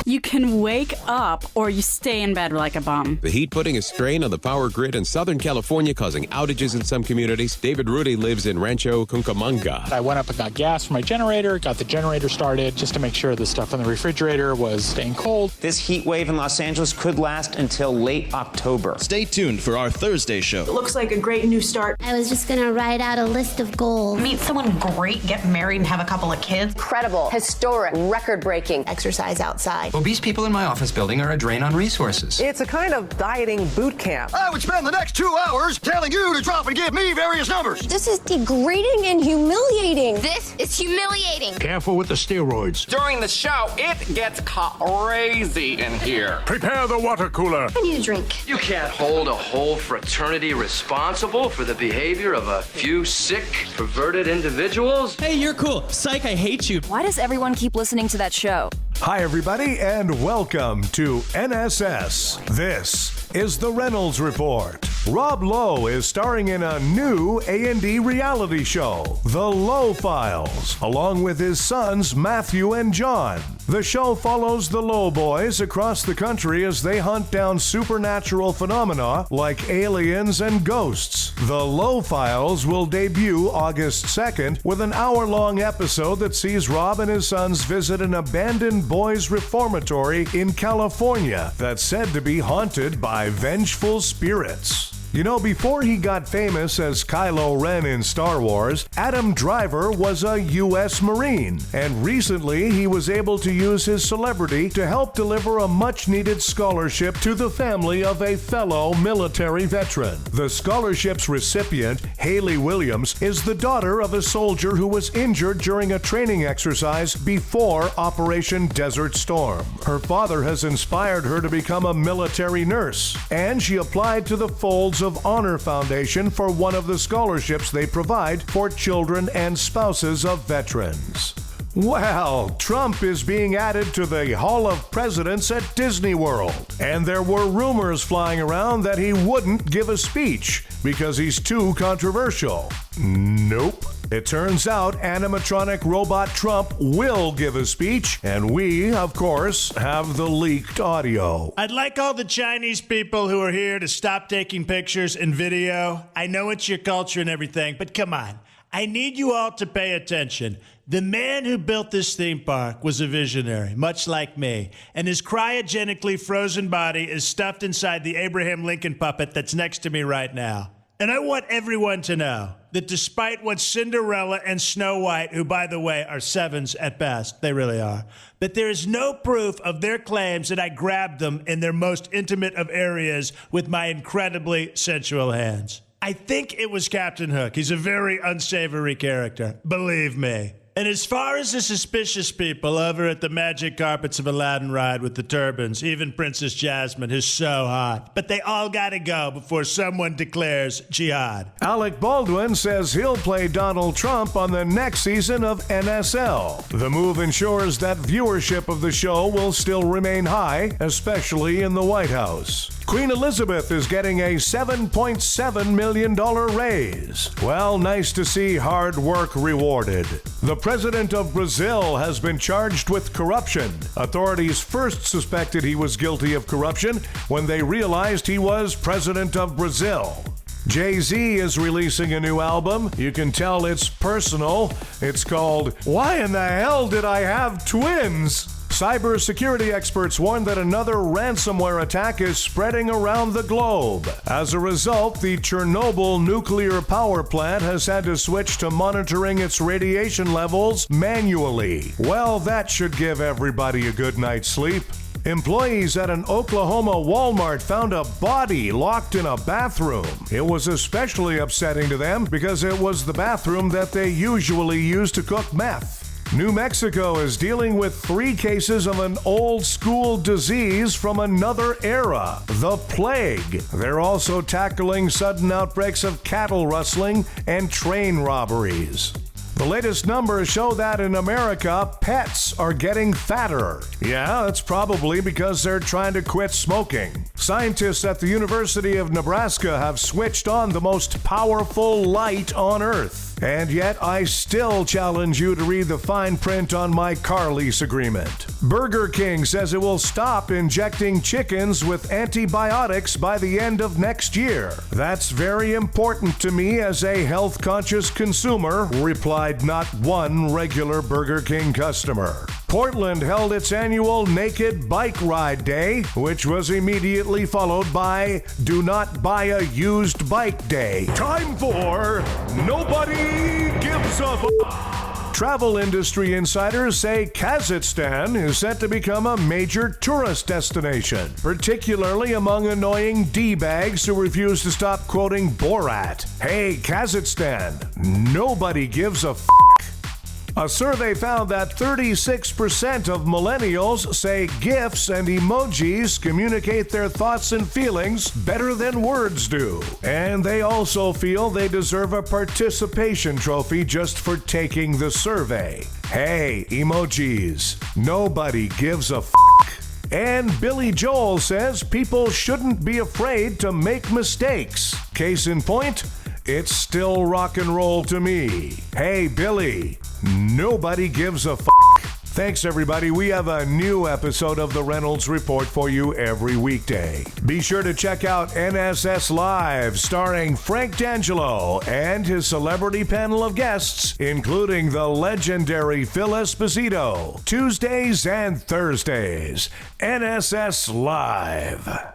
You can wake up or you stay in bed like a bum. The heat putting a strain on the power grid in Southern California, causing outages in some communities. David Rudy lives in Rancho Cucamonga. I went up and got gas for my generator, got the generator started just to make sure the stuff in the refrigerator was staying cold. This heat wave in Los Angeles could last until late October. Stay tuned for our Thursday show. It looks like a great new start. I was just gonna write out a list of goals. Meet someone great, get married, and have a couple of kids. Incredible, historic, record-breaking exercise outside. Obese people in my office building are a drain on resources. It's a kind of dieting boot camp. I would spend the next 2 hours telling you to drop and give me various numbers. This is degrading and humiliating. This is humiliating. Careful with the steroids. During the show, it gets crazy in here. Prepare the water cooler. I need a drink. You can't hold a whole fraternity responsible for the behavior of a few sick, perverted individuals. Hey, you're cool. Psych, I hate you. Why does everyone keep listening to that show? Hi, everybody, and welcome to NSS. This is the Reynolds Report. Rob Lowe is starring in a new A&E reality show, The Lowe Files, along with his sons Matthew and John. The show follows the Lowe boys across the country as they hunt down supernatural phenomena like aliens and ghosts. The Lowe Files will debut August 2nd with an hour-long episode that sees Rob and his sons visit an abandoned boys' reformatory in California that's said to be haunted by vengeful spirits. You know, before he got famous as Kylo Ren in Star Wars, Adam Driver was a U.S. Marine, and recently he was able to use his celebrity to help deliver a much-needed scholarship to the family of a fellow military veteran. The scholarship's recipient, Haley Williams, is the daughter of a soldier who was injured during a training exercise before Operation Desert Storm. Her father has inspired her to become a military nurse, and she applied to the Folds of Honor Foundation for one of the scholarships they provide for children and spouses of veterans. Well, Trump is being added to the Hall of Presidents at Disney World, and there were rumors flying around that he wouldn't give a speech because he's too controversial. Nope. It turns out animatronic robot Trump will give a speech, and we, of course, have the leaked audio. I'd like all the Chinese people who are here to stop taking pictures and video. I know it's your culture and everything, but come on. I need you all to pay attention. The man who built this theme park was a visionary, much like me, and his cryogenically frozen body is stuffed inside the Abraham Lincoln puppet that's next to me right now. And I want everyone to know that despite what Cinderella and Snow White, who, by the way, are sevens at best, they really are, but there is no proof of their claims that I grabbed them in their most intimate of areas with my incredibly sensual hands. I think it was Captain Hook. He's a very unsavory character, believe me. And as far as the suspicious people over at the Magic Carpets of Aladdin ride with the turbans, even Princess Jasmine, who's so hot. But they all gotta go before someone declares jihad. Alec Baldwin says he'll play Donald Trump on the next season of NSL. The move ensures that viewership of the show will still remain high, especially in the White House. Queen Elizabeth is getting a $7.7 million raise. Well, nice to see hard work rewarded. The president of Brazil has been charged with corruption. Authorities first suspected he was guilty of corruption when they realized he was president of Brazil. Jay-Z is releasing a new album. You can tell it's personal. It's called Why in the Hell Did I Have Twins? Cybersecurity experts warn that another ransomware attack is spreading around the globe. As a result, the Chernobyl nuclear power plant has had to switch to monitoring its radiation levels manually. Well, that should give everybody a good night's sleep. Employees at an Oklahoma Walmart found a body locked in a bathroom. It was especially upsetting to them because it was the bathroom that they usually use to cook meth. New Mexico is dealing with 3 cases of an old-school disease from another era, the plague. They're also tackling sudden outbreaks of cattle rustling and train robberies. The latest numbers show that in America, pets are getting fatter. Yeah, that's probably because they're trying to quit smoking. Scientists at the University of Nebraska have switched on the most powerful light on Earth. And yet, I still challenge you to read the fine print on my car lease agreement. Burger King says it will stop injecting chickens with antibiotics by the end of next year. That's very important to me as a health-conscious consumer, replied not one regular Burger King customer. Portland held its annual Naked Bike Ride Day, which was immediately followed by Do Not Buy a Used Bike Day. Time for Nobody Gives a Travel industry insiders say Kazakhstan is set to become a major tourist destination, particularly among annoying D-bags who refuse to stop quoting Borat. Hey, Kazakhstan, nobody gives a A survey found that 36% of millennials say GIFs and emojis communicate their thoughts and feelings better than words do. And they also feel they deserve a participation trophy just for taking the survey. Hey, emojis, nobody gives a And Billy Joel says people shouldn't be afraid to make mistakes. Case in point, it's still rock and roll to me. Hey, Billy, nobody gives a Thanks, everybody. We have a new episode of the Reynolds Report for you every weekday. Be sure to check out NSS Live, starring Frank D'Angelo and his celebrity panel of guests, including the legendary Phil Esposito, Tuesdays and Thursdays. NSS Live.